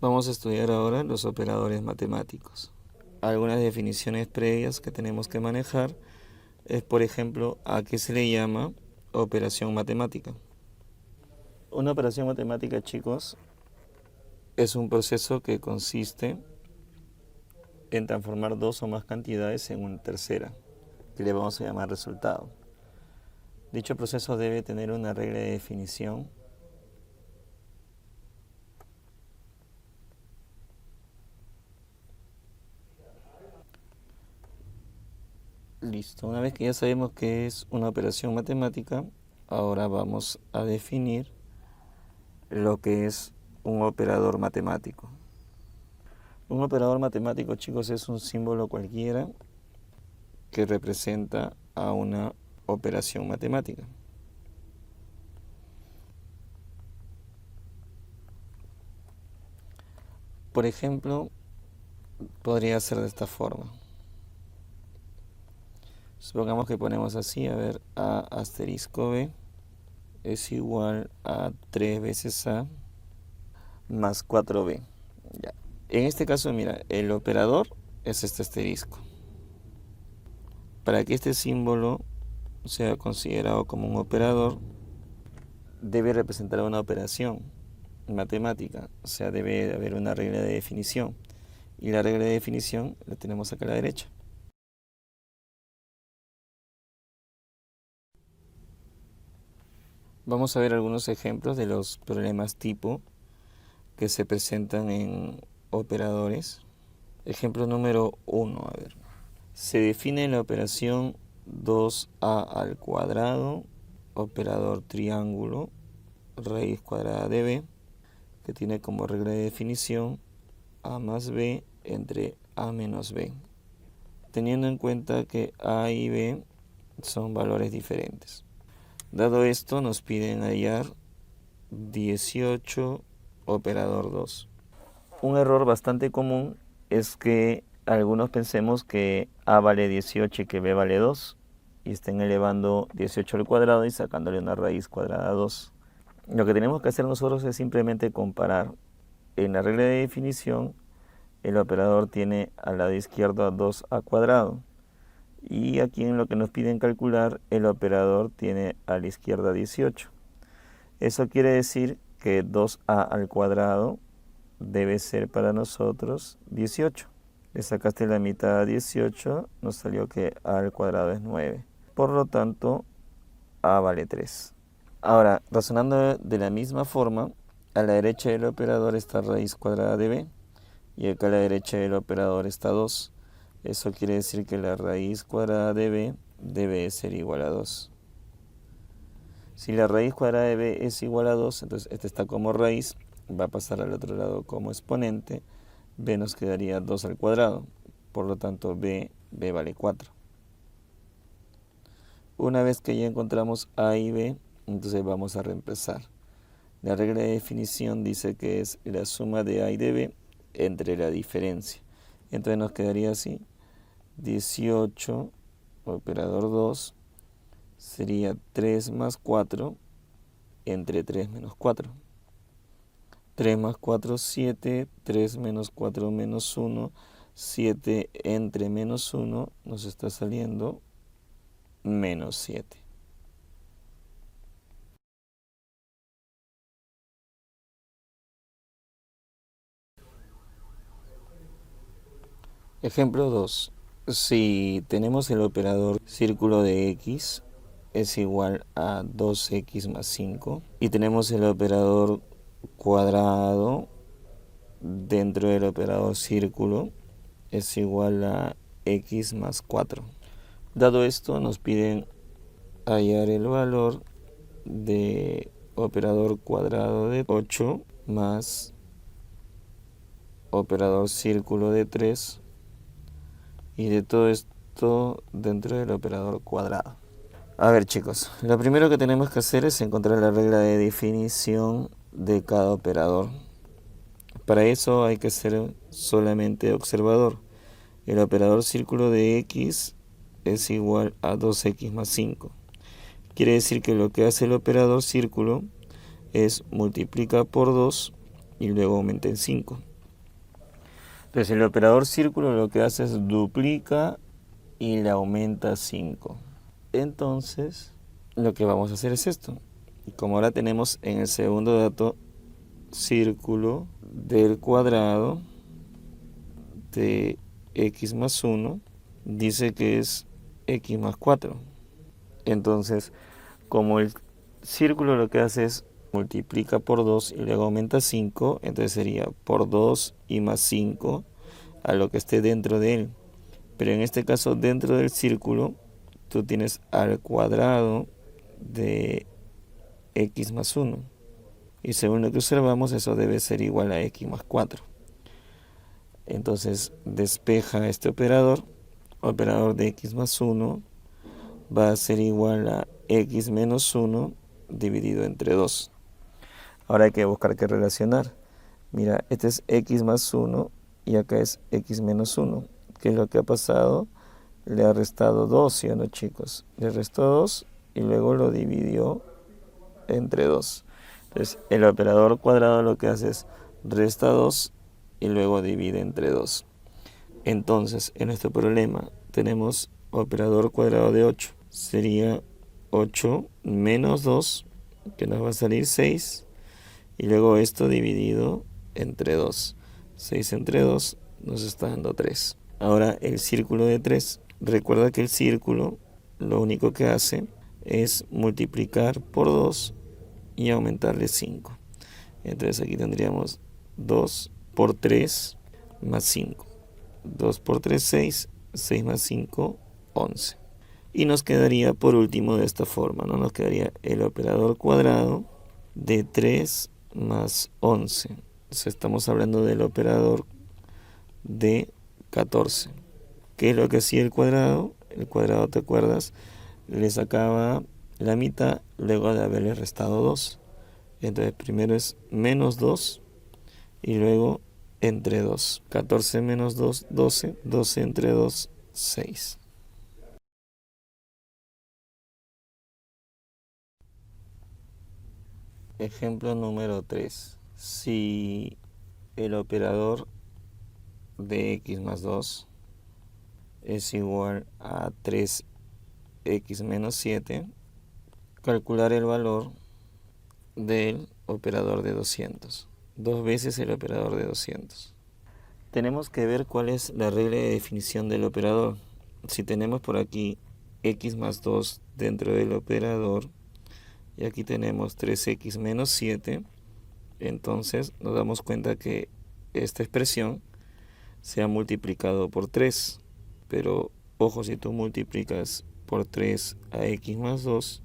Vamos a estudiar ahora los operadores matemáticos. Algunas definiciones previas que tenemos que manejar es, por ejemplo, a qué se le llama operación matemática. Una operación matemática, chicos, es un proceso que consiste en transformar dos o más cantidades en una tercera, que le vamos a llamar resultado. Dicho proceso debe tener una regla de definición Listo, una vez que ya sabemos qué es una operación matemática, ahora vamos a definir lo que es un operador matemático. Un operador matemático, chicos, es un símbolo cualquiera que representa a una operación matemática. Por ejemplo, podría ser de esta forma. Supongamos que ponemos así, a ver, a asterisco b es igual a 3 veces a más 4b. Ya. En este caso, mira, el operador es este asterisco. Para que este símbolo sea considerado como un operador, debe representar una operación matemática, o sea, debe haber una regla de definición. Y la regla de definición la tenemos acá a la derecha. Vamos a ver algunos ejemplos de los problemas tipo que se presentan en operadores. Ejemplo número 1, a ver. Se define la operación 2a al cuadrado, operador triángulo, raíz cuadrada de b, que tiene como regla de definición a más b entre a menos b, teniendo en cuenta que a y b son valores diferentes. Dado esto, nos piden hallar 18 operador 2. Un error bastante común es que algunos pensemos que a vale 18 y que b vale 2 y estén elevando 18 al cuadrado y sacándole una raíz cuadrada 2. Lo que tenemos que hacer nosotros es simplemente comparar. En la regla de definición, el operador tiene al lado izquierdo a 2a cuadrado. Y aquí en lo que nos piden calcular, el operador tiene a la izquierda 18. Eso quiere decir que 2a al cuadrado debe ser para nosotros 18. Le sacaste la mitad a 18, nos salió que a al cuadrado es 9. Por lo tanto, a vale 3. Ahora, razonando de la misma forma, a la derecha del operador está raíz cuadrada de b y acá a la derecha del operador está 2. Eso quiere decir que la raíz cuadrada de b debe ser igual a 2. Si la raíz cuadrada de b es igual a 2, entonces este está como raíz, va a pasar al otro lado como exponente, b nos quedaría 2 al cuadrado, por lo tanto b vale 4. Una vez que ya encontramos a y b, entonces vamos a reemplazar. La regla de definición dice que es la suma de a y de b entre la diferencia. Entonces nos quedaría así, 18 operador 2 sería 3 más 4 entre 3 menos 4. 3 más 4, 7, 3 menos 4 menos 1, 7 entre menos 1 nos está saliendo menos 7. Ejemplo 2. Si tenemos el operador círculo de x es igual a 2x más 5 y tenemos el operador cuadrado dentro del operador círculo es igual a x más 4. Dado esto, nos piden hallar el valor de operador cuadrado de 8 más operador círculo de 3 y de todo esto dentro del operador cuadrado. A ver, chicos, lo primero que tenemos que hacer es encontrar la regla de definición de cada operador. Para eso hay que ser solamente observador. El operador círculo de x es igual a 2x más 5. Quiere decir que lo que hace el operador círculo es multiplica por 2 y luego aumenta en 5. Entonces el operador círculo lo que hace es duplica y le aumenta 5. Entonces lo que vamos a hacer es esto. Como ahora tenemos en el segundo dato círculo del cuadrado de x más 1, dice que es x más 4. Entonces, como el círculo lo que hace es multiplica por 2 y luego aumenta 5, entonces sería por 2 y más 5 a lo que esté dentro de él. Pero en este caso, dentro del círculo, tú tienes al cuadrado de x más 1. Y según lo que observamos, eso debe ser igual a x más 4. Entonces, despeja este operador. Operador de x más 1 va a ser igual a x menos 1 dividido entre 2. Ahora hay que buscar qué relacionar. Mira, este es x más 1 y acá es x menos 1. ¿Qué es lo que ha pasado? Le ha restado 2, ¿sí o no, chicos? Le restó 2 y luego lo dividió entre 2. Entonces, el operador cuadrado lo que hace es resta 2 y luego divide entre 2. Entonces, en nuestro problema tenemos operador cuadrado de 8. Sería 8 menos 2, que nos va a salir 6. Y luego esto dividido entre 2. 6 entre 2 nos está dando 3. Ahora el círculo de 3. Recuerda que el círculo lo único que hace es multiplicar por 2 y aumentarle 5. Entonces aquí tendríamos 2 por 3 más 5. 2 por 3, 6. 6 más 5, 11. Y nos quedaría por último de esta forma, ¿no? Nos quedaría el operador cuadrado de 3 más 11. Entonces estamos hablando del operador de 14. ¿Qué es lo que hacía el cuadrado? El cuadrado, ¿te acuerdas? Le sacaba la mitad luego de haberle restado 2. Entonces primero es menos 2 y luego entre 2. 14 menos 2, 12. 12 entre 2, 6. Ejemplo número 3. Si el operador de x más 2 es igual a 3x menos 7, calcular el valor del operador de 200. 2 veces el operador de 200. Tenemos que ver cuál es la regla de definición del operador. Si tenemos por aquí x más 2 dentro del operador y aquí tenemos 3x menos 7, entonces nos damos cuenta que esta expresión se ha multiplicado por 3. Pero ojo, si tú multiplicas por 3 a x más 2,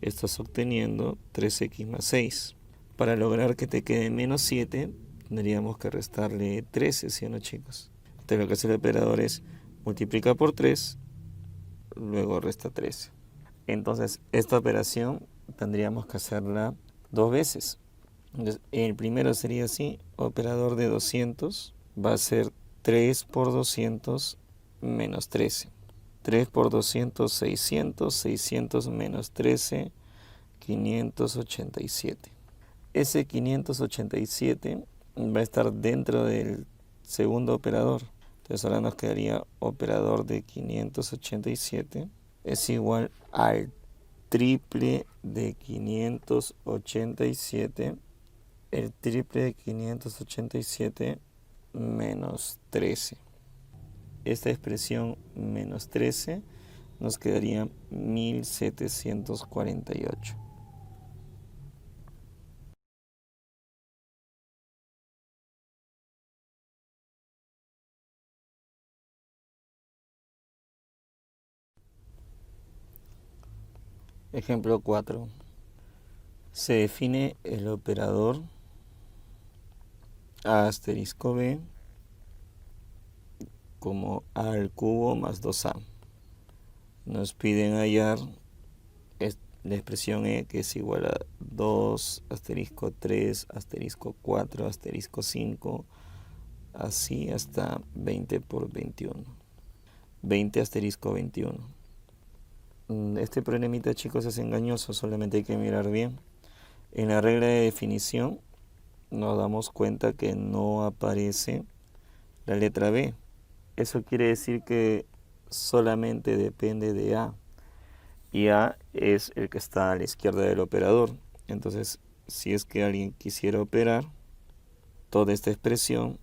estás obteniendo 3x más 6. Para lograr que te quede menos 7, tendríamos que restarle 13, ¿sí o no, chicos? Entonces lo que hace el operador es multiplica por 3, luego resta 13. Entonces esta operación tendríamos que hacerla 2 veces. Entonces, el primero sería así, operador de 200 va a ser 3 por 200 menos 13. 3 por 200, 600. 600 menos 13, 587. Ese 587 va a estar dentro del segundo operador. Entonces ahora nos quedaría operador de 587 es igual al triple de 587. El triple de 587 menos 13. Esta expresión menos 13 nos quedaría 1748. Ejemplo 4. Se define el operador a asterisco b como a al cubo más 2a. Nos piden hallar la expresión e, que es igual a 2 asterisco 3 asterisco 4 asterisco 5, así hasta 20 por 21. 20 asterisco 21. Este problemita, chicos, es engañoso, solamente hay que mirar bien. En la regla de definición nos damos cuenta que no aparece la letra B. Eso quiere decir que solamente depende de A. Y A es el que está a la izquierda del operador. Entonces, si es que alguien quisiera operar toda esta expresión,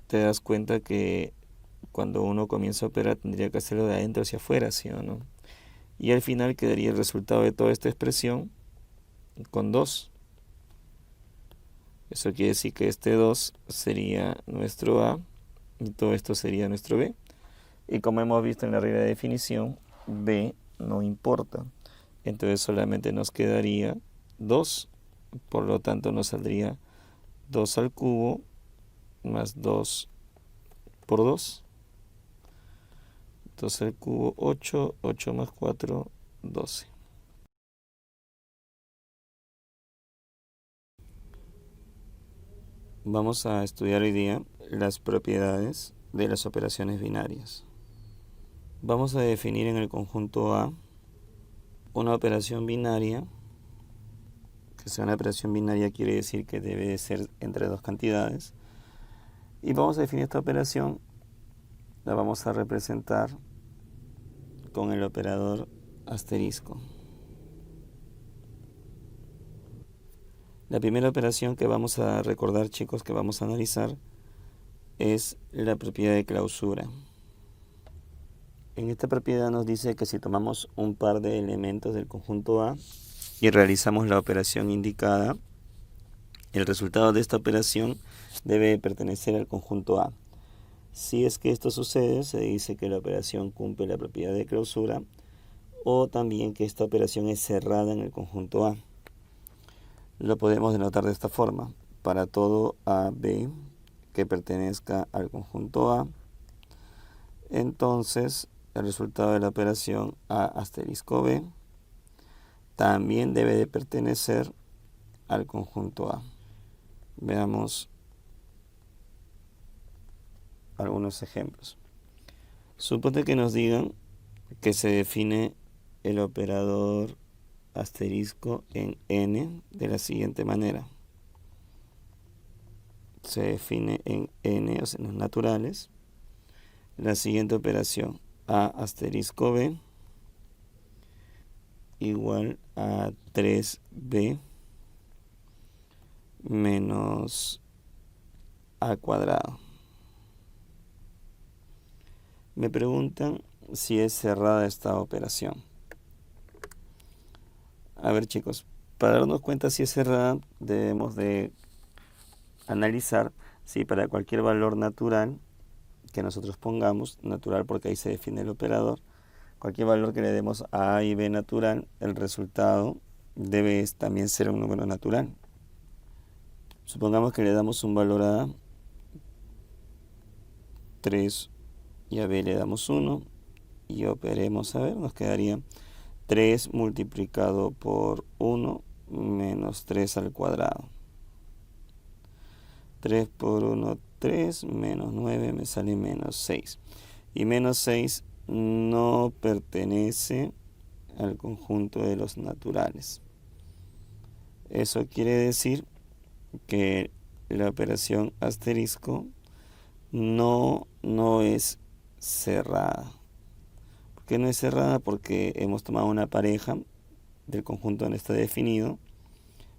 te das cuenta que cuando uno comienza a operar tendría que hacerlo de adentro hacia afuera, ¿sí o no? Y al final quedaría el resultado de toda esta expresión con 2. Eso quiere decir que este 2 sería nuestro A y todo esto sería nuestro B. Y como hemos visto en la regla de definición, B no importa. Entonces solamente nos quedaría 2. Por lo tanto nos saldría 2 al cubo más 2 por 2. 2 al cubo 8, 8 más 4, 12. Vamos a estudiar hoy día las propiedades de las operaciones binarias. Vamos a definir en el conjunto A una operación binaria. Que sea una operación binaria quiere decir que debe de ser entre dos cantidades. Y vamos a definir esta operación, la vamos a representar con el operador asterisco. La primera operación que vamos a recordar, chicos, que vamos a analizar es la propiedad de clausura. En esta propiedad nos dice que si tomamos un par de elementos del conjunto A y realizamos la operación indicada, el resultado de esta operación debe pertenecer al conjunto A. Si es que esto sucede, se dice que la operación cumple la propiedad de clausura o también que esta operación es cerrada en el conjunto A. Lo podemos denotar de esta forma. Para todo AB que pertenezca al conjunto A, entonces el resultado de la operación A asterisco B también debe de pertenecer al conjunto A. Veamos algunos ejemplos. Supone que nos digan que se define el operador asterisco en n de la siguiente manera. Se define en n, o sea, en los naturales, la siguiente operación: a asterisco b igual a 3b menos a cuadrado. Me preguntan si es cerrada esta operación. A ver, chicos, para darnos cuenta si es cerrada, debemos de analizar si para cualquier valor natural que nosotros pongamos, natural porque ahí se define el operador, cualquier valor que le demos a A y B natural, el resultado debe también ser un número natural. Supongamos que le damos un valor a A 3 y a B le damos 1 y operemos, a ver, nos quedaría 3 multiplicado por 1 menos 3 al cuadrado. 3 por 1, 3, menos 9 me sale menos 6. Y menos 6 no pertenece al conjunto de los naturales. Eso quiere decir que la operación asterisco no es cerrada. ¿Por qué no es cerrada? Porque hemos tomado una pareja del conjunto donde está definido,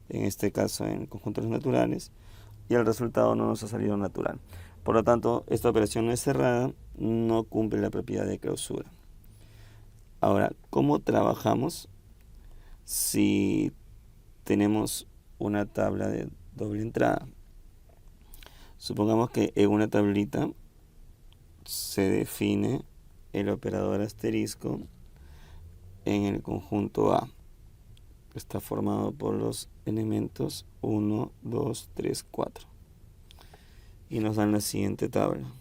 en este caso en el conjunto de los naturales, y el resultado no nos ha salido natural. Por lo tanto, esta operación no es cerrada, no cumple la propiedad de clausura. Ahora, ¿cómo trabajamos si tenemos una tabla de doble entrada? Supongamos que en una tablita se define el operador asterisco en el conjunto A. Está formado por los elementos 1, 2, 3, 4. Y nos dan la siguiente tabla.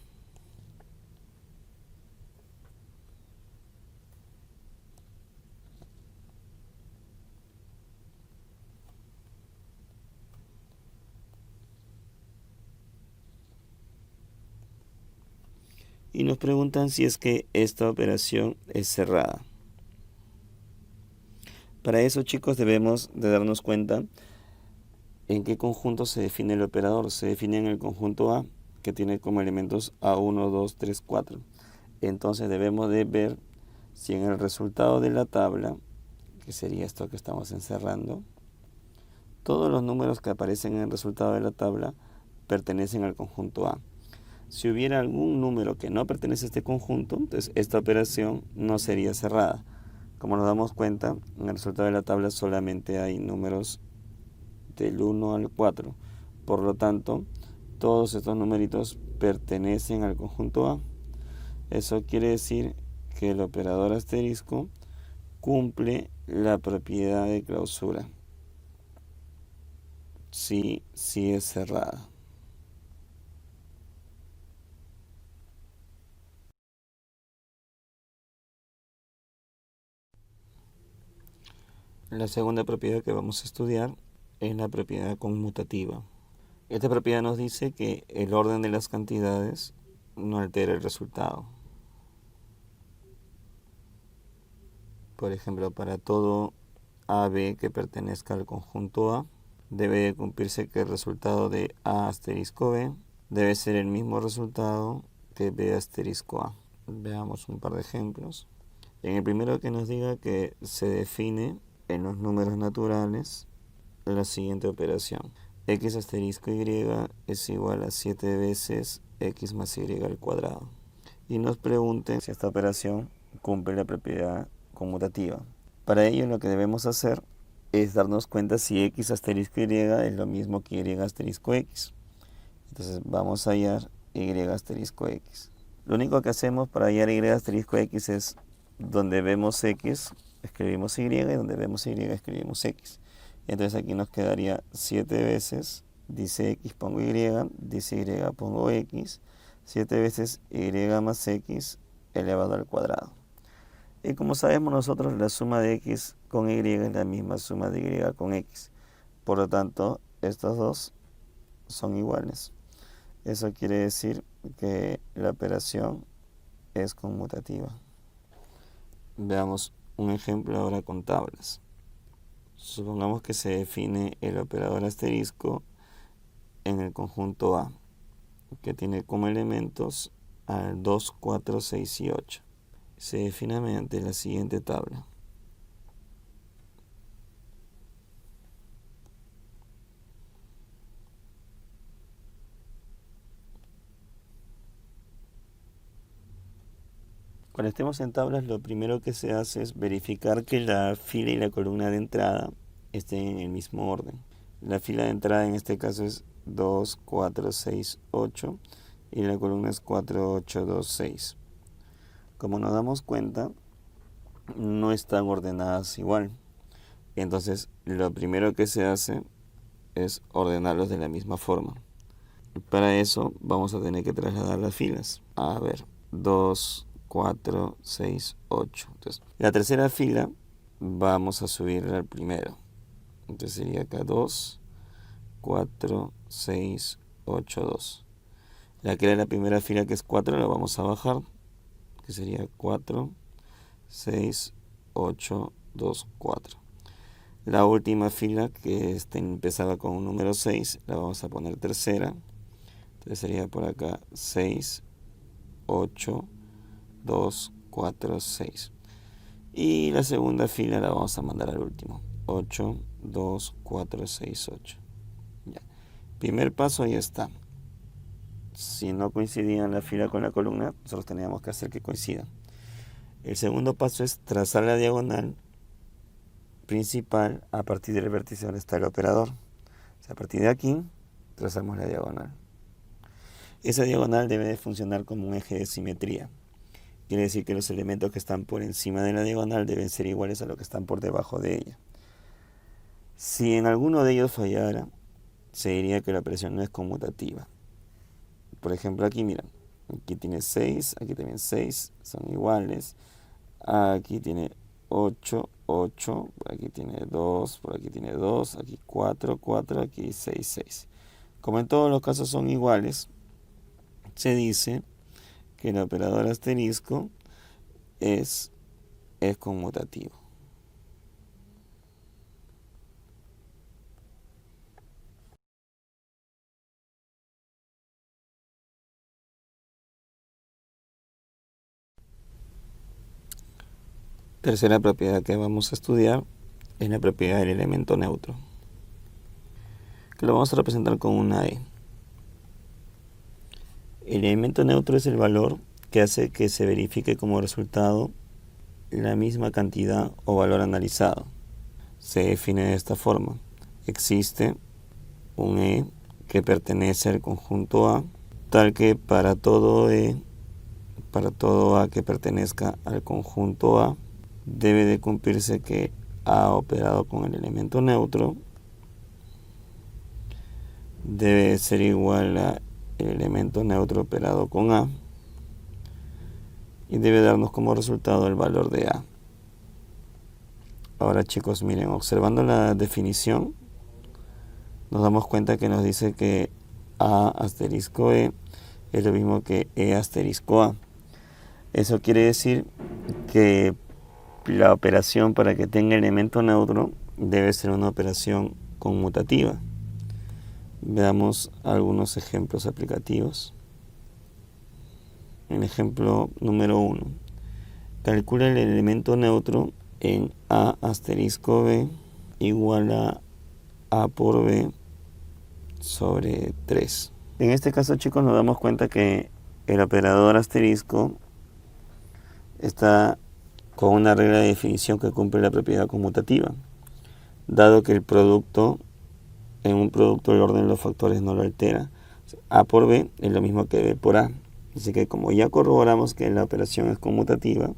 Y nos preguntan si es que esta operación es cerrada. Para eso, chicos, debemos de darnos cuenta en qué conjunto se define el operador. Se define en el conjunto A. que tiene como elementos A1, 2, 3, 4. Entonces debemos de ver si en el resultado de la tabla, que sería esto que estamos encerrando, todos los números que aparecen en el resultado de la tabla pertenecen al conjunto A. Si hubiera algún número que no pertenece a este conjunto, entonces esta operación no sería cerrada. Como nos damos cuenta, en el resultado de la tabla solamente hay números del 1 al 4. Por lo tanto, todos estos numeritos pertenecen al conjunto A. Eso quiere decir que el operador asterisco cumple la propiedad de clausura. Sí es cerrada. La segunda propiedad que vamos a estudiar es la propiedad conmutativa. Esta propiedad nos dice que el orden de las cantidades no altera el resultado. Por ejemplo, para todo AB que pertenezca al conjunto A, debe cumplirse que el resultado de A asterisco B debe ser el mismo resultado que B asterisco A. Veamos un par de ejemplos. En el primero, que nos diga que se define en los números naturales la siguiente operación: x asterisco y es igual a 7 veces x más y al cuadrado. Y nos pregunten si esta operación cumple la propiedad conmutativa. Para ello, lo que debemos hacer es darnos cuenta si x asterisco y es lo mismo que y asterisco x. Entonces vamos a hallar y asterisco x. Lo único que hacemos para hallar y asterisco x es donde vemos x, escribimos y, y donde vemos y, escribimos x. Entonces aquí nos quedaría 7 veces, dice x, pongo y, dice y, pongo x, 7 veces y más x elevado al cuadrado. Y como sabemos nosotros, la suma de x con y es la misma suma de y con x. Por lo tanto, estos dos son iguales. Eso quiere decir que la operación es conmutativa. Veamos un ejemplo ahora con tablas. Supongamos que se define el operador asterisco en el conjunto A, que tiene como elementos al 2, 4, 6 y 8. Se define mediante la siguiente tabla. Cuando estemos en tablas, lo primero que se hace es verificar que la fila y la columna de entrada estén en el mismo orden. La fila de entrada en este caso es 2, 4, 6, 8 y la columna es 4, 8, 2, 6. Como nos damos cuenta, no están ordenadas igual. Entonces, lo primero que se hace es ordenarlos de la misma forma. Para eso vamos a tener que trasladar las filas. A ver, 2, 4, 6, 8. Entonces, la tercera fila vamos a subirla al primero. Entonces sería acá 2, 4, 6, 8, 2. La que era la primera fila, que es 4, la vamos a bajar, que sería 4, 6, 8, 2, 4. La última fila, que empezaba con un número 6, la vamos a poner tercera. Entonces sería por acá 6, 8, 2, 4, 6. Y la segunda fila la vamos a mandar al último. 8, 2, 4, 6, 8. Ya. Primer paso, ahí está. Si no coincidían la fila con la columna, nosotros teníamos que hacer que coincidan. El segundo paso es trazar la diagonal principal a partir del vértice donde está el operador. O sea, a partir de aquí trazamos la diagonal. Esa diagonal debe de funcionar como un eje de simetría. Quiere decir que los elementos que están por encima de la diagonal deben ser iguales a los que están por debajo de ella. Si en alguno de ellos fallara, se diría que la operación no es conmutativa. Por ejemplo, aquí miren, aquí tiene 6, aquí también 6, son iguales. Aquí tiene 8, 8, por aquí tiene 2, por aquí tiene 2, aquí 4, 4, aquí 6, 6. Como en todos los casos son iguales, se dice que el operador asterisco es conmutativo. Tercera propiedad que vamos a estudiar es la propiedad del elemento neutro, que lo vamos a representar con una E. El elemento neutro es el valor que hace que se verifique como resultado la misma cantidad o valor analizado. Se define de esta forma. Existe un E que pertenece al conjunto A, tal que para todo A que pertenezca al conjunto A, debe de cumplirse que A operado con el elemento neutro debe ser igual a el elemento neutro operado con A y debe darnos como resultado el valor de A. Ahora, chicos, miren, observando la definición nos damos cuenta que nos dice que A asterisco E es lo mismo que E asterisco A. Eso quiere decir que la operación para que tenga elemento neutro debe ser una operación conmutativa. Veamos algunos ejemplos aplicativos. En ejemplo número 1. Calcula el elemento neutro en A asterisco B igual a A por B sobre 3. En este caso, chicos, nos damos cuenta que el operador asterisco está con una regla de definición que cumple la propiedad conmutativa, dado que el producto, en un producto el orden de los factores no lo altera. A por B es lo mismo que B por A. Así que como ya corroboramos que la operación es conmutativa,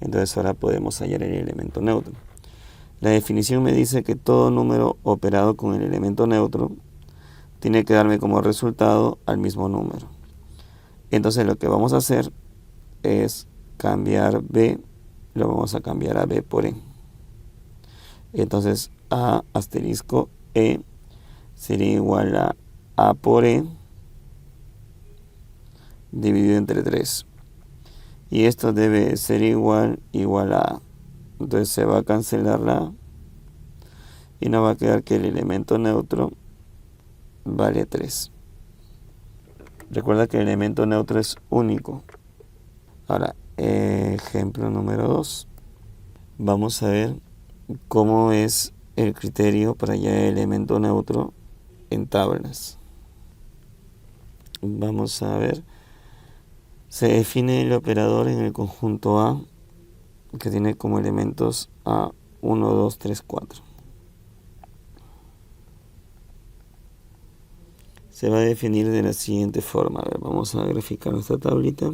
entonces ahora podemos hallar el elemento neutro. La definición me dice que todo número operado con el elemento neutro tiene que darme como resultado al mismo número. Entonces lo que vamos a hacer es cambiar B, lo vamos a cambiar a B por E. Entonces A asterisco E sería igual a A por E dividido entre 3. Y esto debe ser igual a A. Entonces se va a cancelar la A y nos va a quedar que el elemento neutro vale 3. Recuerda que el elemento neutro es único. Ahora, ejemplo número 2. Vamos a ver cómo es el criterio para hallar el elemento neutro en tablas. Vamos a ver. Se define el operador en el conjunto A, que tiene como elementos A 1, 2, 3, 4. Se va a definir de la siguiente forma. A ver, vamos a graficar nuestra tablita.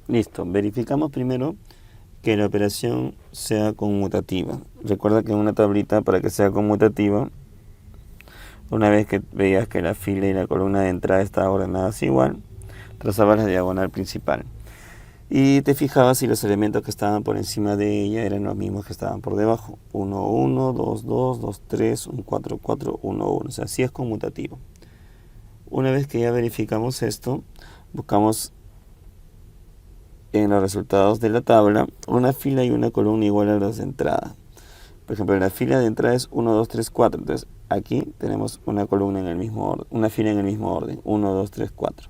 Listo, verificamos primero que la operación sea conmutativa. Recuerda que en una tablita, para que sea conmutativa, una vez que veías que la fila y la columna de entrada estaban ordenadas igual, trazabas la diagonal principal. Y te fijabas si los elementos que estaban por encima de ella eran los mismos que estaban por debajo. 1, 1, 2, 2, 2, 3, 1, 4, 4, 1, 1. O sea, así es conmutativo. Una vez que ya verificamos esto, buscamos en los resultados de la tabla una fila y una columna igual a las de entrada. Por ejemplo, la fila de entrada es 1, 2, 3, 4. Entonces, aquí tenemos una columna en el mismo orden, una fila en el mismo orden, 1, 2, 3, 4.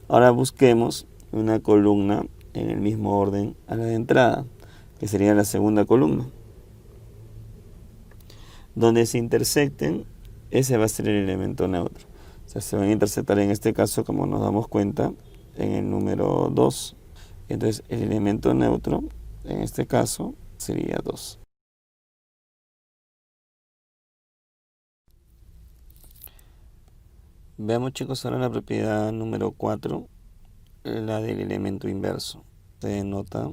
Ahora busquemos una columna en el mismo orden a la de entrada, que sería la segunda columna. Donde se intersecten, ese va a ser el elemento neutro. O sea, se van a intersectar en este caso, como nos damos cuenta, en el número 2. Entonces, el elemento neutro, en este caso, sería 2. Veamos, chicos, ahora la propiedad número 4, la del elemento inverso. Se denota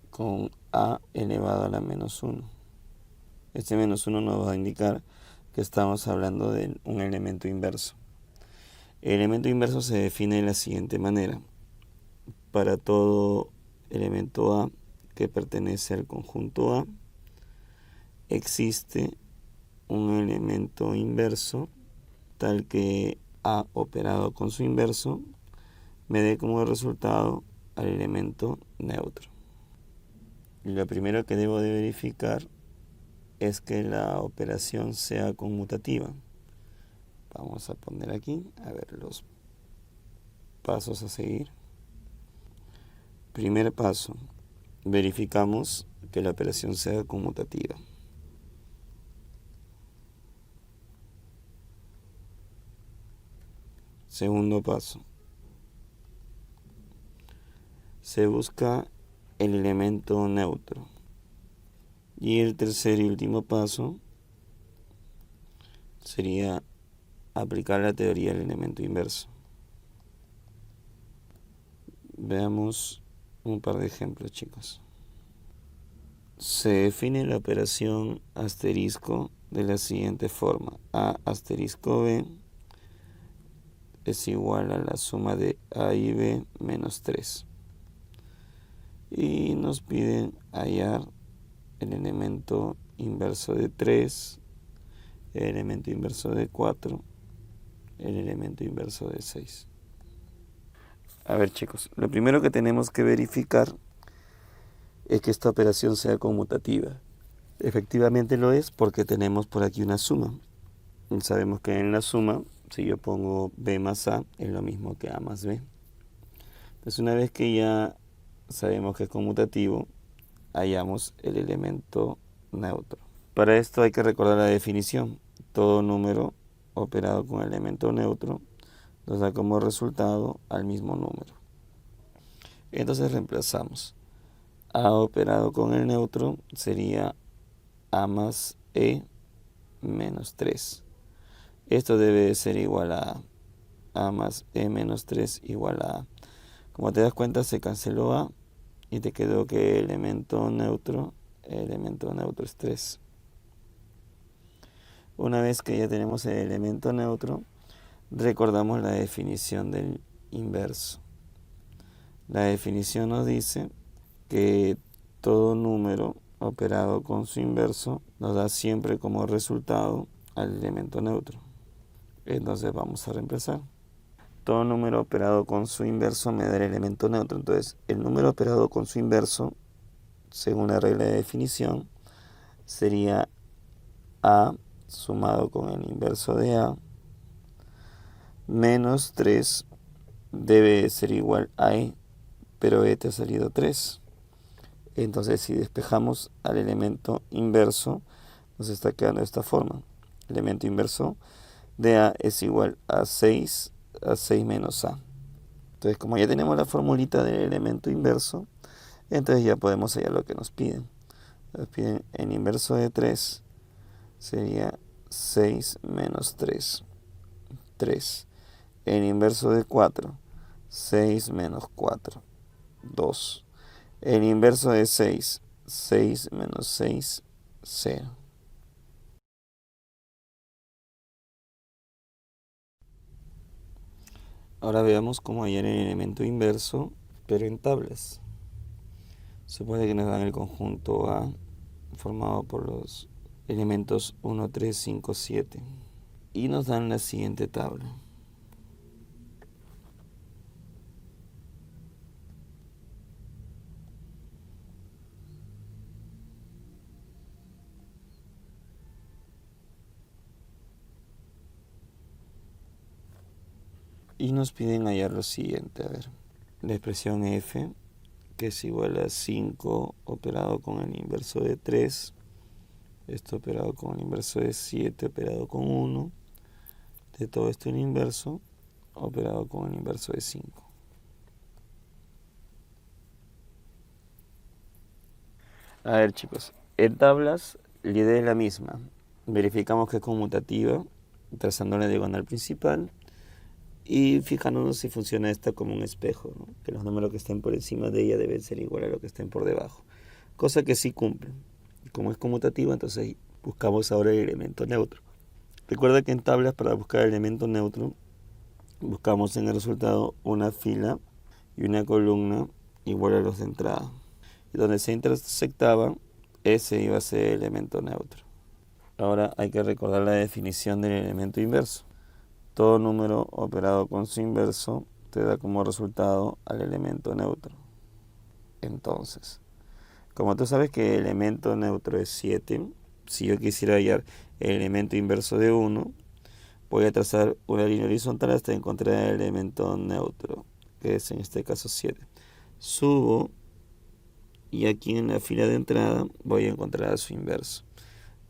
con A elevado a la menos 1. Este menos 1 nos va a indicar que estamos hablando de un elemento inverso. El elemento inverso se define de la siguiente manera. Para todo elemento A que pertenece al conjunto A, existe un elemento inverso tal que A operado con su inverso me dé como resultado al elemento neutro. lo primero que debo de verificar es que la operación sea conmutativa. Vamos a poner aquí, a ver los pasos a seguir. Primer paso, verificamos que la operación sea conmutativa. Segundo paso, se busca el elemento neutro. Y el tercer y último paso sería aplicar la teoría del elemento inverso. Veamos un par de ejemplos, chicos. Se define la operación asterisco de la siguiente forma. A asterisco B es igual a la suma de A y B menos 3. Y nos piden hallar el elemento inverso de 3, el elemento inverso de 4, el elemento inverso de 6. A ver, chicos, lo primero que tenemos que verificar es que esta operación sea conmutativa. Efectivamente lo es porque tenemos por aquí una suma. Y sabemos que en la suma, si yo pongo B más A, es lo mismo que A más B. Entonces, una vez que ya sabemos que es conmutativo, hallamos el elemento neutro. Para esto hay que recordar la definición. Todo número operado con elemento neutro nos da como resultado al mismo número. Entonces reemplazamos. A operado con el neutro sería A más E menos 3. Esto debe de ser igual a A más E menos 3 igual a A. Como te das cuenta, se canceló A y te quedó que el elemento neutro es 3. Una vez que ya tenemos el elemento neutro, recordamos la definición del inverso. La definición nos dice que todo número operado con su inverso nos da siempre como resultado al elemento neutro. Entonces vamos a reemplazar. Todo número operado con su inverso me da el elemento neutro. Entonces el número operado con su inverso, según la regla de definición, sería A sumado con el inverso de A menos 3 debe ser igual a E, pero E te ha salido 3. Entonces si despejamos al elemento inverso, nos está quedando de esta forma. El elemento inverso de A es igual a 6 menos A. Entonces como ya tenemos la formulita del elemento inverso, entonces ya podemos hallar lo que nos piden. Nos piden el inverso de 3 sería 6 menos 3, 3. El inverso de 4, 6 menos 4, 2. El inverso de 6, 6 menos 6, 0. Ahora veamos cómo hallar el elemento inverso, pero en tablas. Supone que nos dan el conjunto A formado por los elementos 1, 3, 5, 7. Y nos dan la siguiente tabla. Y nos piden hallar lo siguiente, a ver, la expresión f, que es igual a 5 operado con el inverso de 3, esto operado con el inverso de 7 operado con 1, de todo esto el inverso operado con el inverso de 5. A ver, chicos, en tablas la idea es la misma. Verificamos que es conmutativa, trazando la diagonal principal y fijándonos si funciona esta como un espejo, ¿no? Que los números que estén por encima de ella deben ser iguales a los que estén por debajo, cosa que sí cumple. Como es conmutativa, entonces buscamos ahora el elemento neutro. Recuerda que en tablas, para buscar el elemento neutro, buscamos en el resultado una fila y una columna igual a los de entrada. Y donde se intersectaban, ese iba a ser el elemento neutro. Ahora hay que recordar la definición del elemento inverso. Todo número operado con su inverso te da como resultado al elemento neutro. Entonces, Como tú sabes que el elemento neutro es 7, si yo quisiera hallar el elemento inverso de 1, voy a trazar una línea horizontal hasta encontrar el elemento neutro, que es en este caso 7. Subo y aquí en la fila de entrada voy a encontrar a su inverso.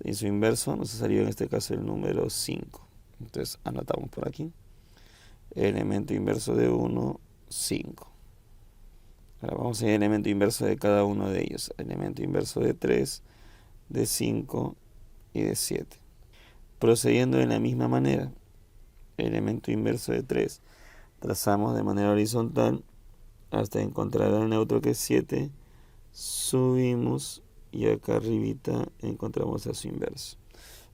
Y su inverso nos ha salido en este caso el número 5. Entonces anotamos por aquí. Elemento inverso de 1, 5. Ahora vamos a ir al elemento inverso de cada uno de ellos. Elemento inverso de 3, de 5 y de 7. Procediendo de la misma manera. Elemento inverso de 3. Trazamos de manera horizontal hasta encontrar al neutro que es 7. Subimos y acá arribita encontramos a su inverso.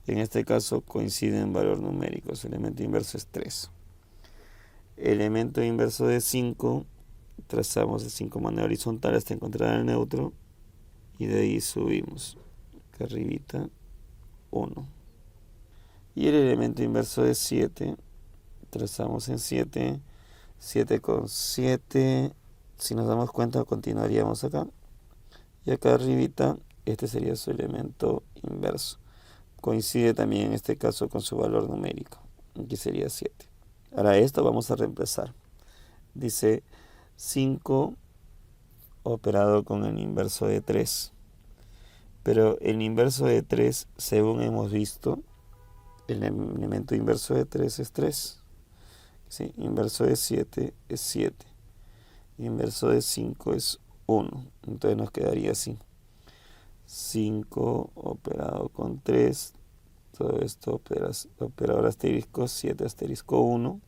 En este caso coinciden valor numérico. Su elemento inverso es 3. Elemento inverso de 5. Trazamos el 5 de manera horizontal hasta encontrar el neutro y de ahí subimos. Acá arribita 1. Y el elemento inverso de 7. Trazamos en 7. 7 con 7. Si nos damos cuenta continuaríamos acá. Y acá arribita este sería su elemento inverso. Coincide también en este caso con su valor numérico. Aquí sería 7. Ahora esto vamos a reemplazar. Dice 5 operado con el inverso de 3. Pero el inverso de 3, según hemos visto, el elemento inverso de 3 es 3. ¿Sí? Inverso de 7 es 7. Inverso de 5 es 1. Entonces nos quedaría así. 5 operado con 3. Todo esto operador asterisco 7 asterisco 1.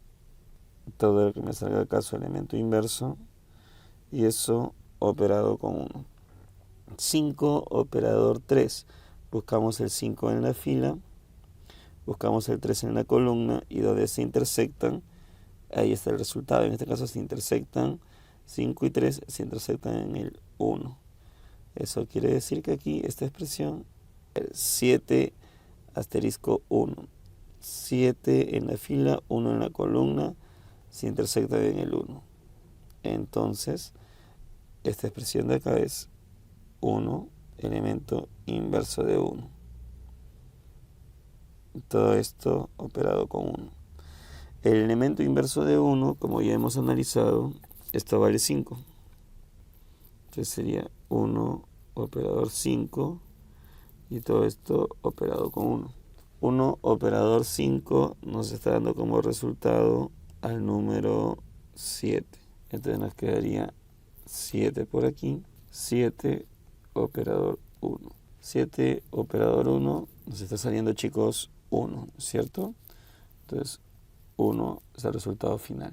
Todo lo que me salga acá su elemento inverso. Y eso operado con 1. 5 operador 3. Buscamos el 5 en la fila. Buscamos el 3 en la columna. Y donde se intersectan, ahí está el resultado. En este caso se intersectan 5 y 3, se intersectan en el 1. Eso quiere decir que aquí esta expresión, 7 asterisco 1. 7 en la fila, 1 en la columna, se intersectan en el 1. Entonces, esta expresión de acá es 1, elemento inverso de 1. Todo esto operado con 1. El elemento inverso de 1, como ya hemos analizado, esto vale 5. Entonces sería 1 operador 5 y todo esto operado con 1. 1 operador 5 nos está dando como resultado al número 7. Entonces nos quedaría 7 por aquí. 7 operador 1. 7 operador 1 nos está saliendo, chicos, 1, ¿cierto? Entonces 1 es el resultado final.